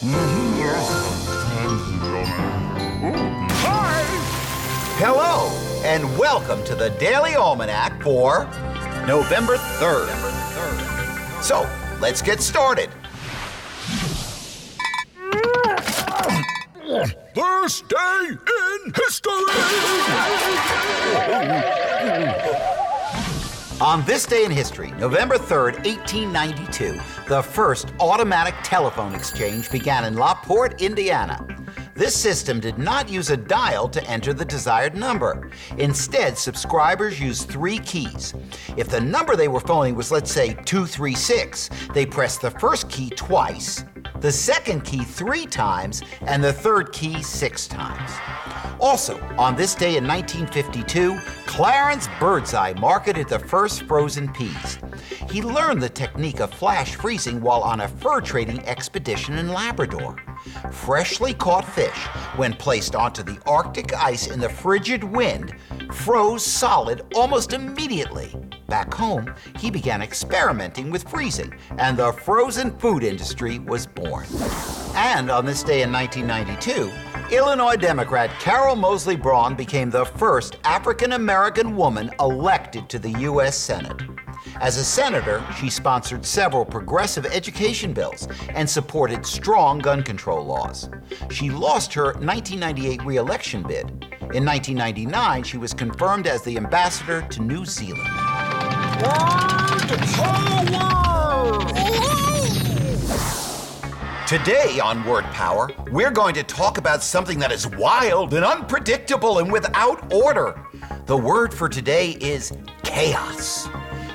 Hi! Hello, and welcome to the Daily Almanac for November 3rd. So, let's get started. This day in history! On this day in history, November 3rd, 1892, the first automatic telephone exchange began in LaPorte, Indiana. This system did not use a dial to enter the desired number. Instead, subscribers used 3 keys. If the number they were phoning was, let's say, 236, they pressed the first key twice, the second key 3 times, and the third key 6 times. Also, on this day in 1952, Clarence Birdseye marketed the first frozen peas. He learned the technique of flash freezing while on a fur trading expedition in Labrador. Freshly caught fish, when placed onto the Arctic ice in the frigid wind, froze solid almost immediately. Back home, he began experimenting with freezing, and the frozen food industry was born. And on this day in 1992, Illinois Democrat Carol Moseley-Braun became the first African-American woman elected to the U.S. Senate. As a senator, she sponsored several progressive education bills and supported strong gun control laws. She lost her 1998 re-election bid. In 1999, she was confirmed as the ambassador to New Zealand. Today on Word Power, we're going to talk about something that is wild and unpredictable and without order. The word for today is chaos.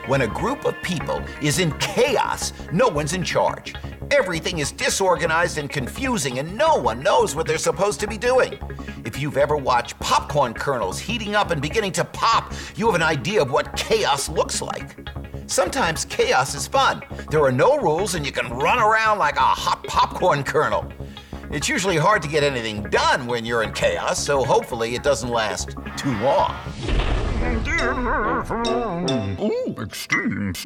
When a group of people is in chaos, no one's in charge. Everything is disorganized and confusing, and no one knows what they're supposed to be doing. If you've ever watched popcorn kernels heating up and beginning to pop, you have an idea of what chaos looks like. Sometimes chaos is fun. There are no rules and you can run around like a hot popcorn kernel. It's usually hard to get anything done when you're in chaos, so hopefully it doesn't last too long. Ooh, extremes.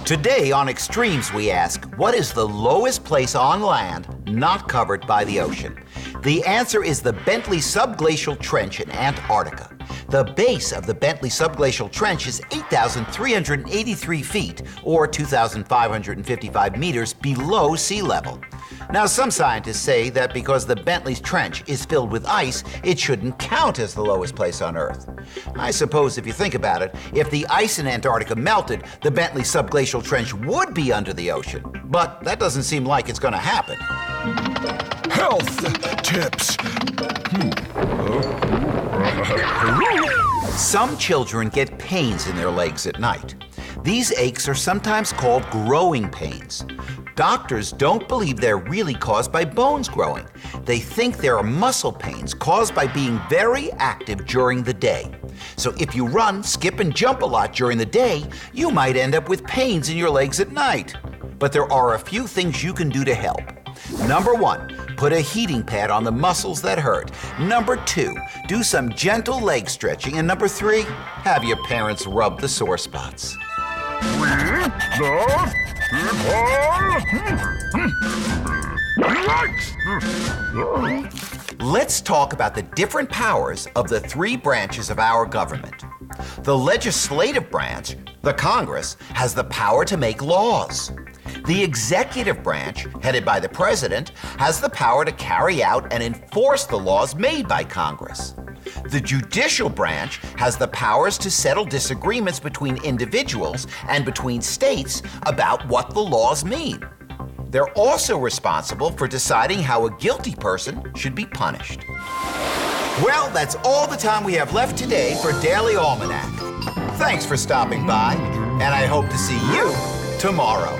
Today on Extremes, we ask, what is the lowest place on land not covered by the ocean? The answer is the Bentley Subglacial Trench in Antarctica. The base of the Bentley Subglacial Trench is 8,383 feet, or 2,555 meters below sea level. Now, some scientists say that because the Bentley Trench is filled with ice, it shouldn't count as the lowest place on Earth. I suppose if you think about it, if the ice in Antarctica melted, the Bentley Subglacial Trench would be under the ocean. But that doesn't seem like it's going to happen. Health tips. Some children get pains in their legs at night. These aches are sometimes called growing pains. Doctors don't believe they're really caused by bones growing. They think there are muscle pains caused by being very active during the day. So if you run, skip, and jump a lot during the day, you might end up with pains in your legs at night. But there are a few things you can do to help. Number 1, put a heating pad on the muscles that hurt. Number 2, do some gentle leg stretching. And number 3, have your parents rub the sore spots. Let's talk about the different powers of the 3 branches of our government. The legislative branch, the Congress, has the power to make laws. The executive branch, headed by the president, has the power to carry out and enforce the laws made by Congress. The judicial branch has the powers to settle disagreements between individuals and between states about what the laws mean. They're also responsible for deciding how a guilty person should be punished. Well, that's all the time we have left today for Daily Almanac. Thanks for stopping by, and I hope to see you tomorrow.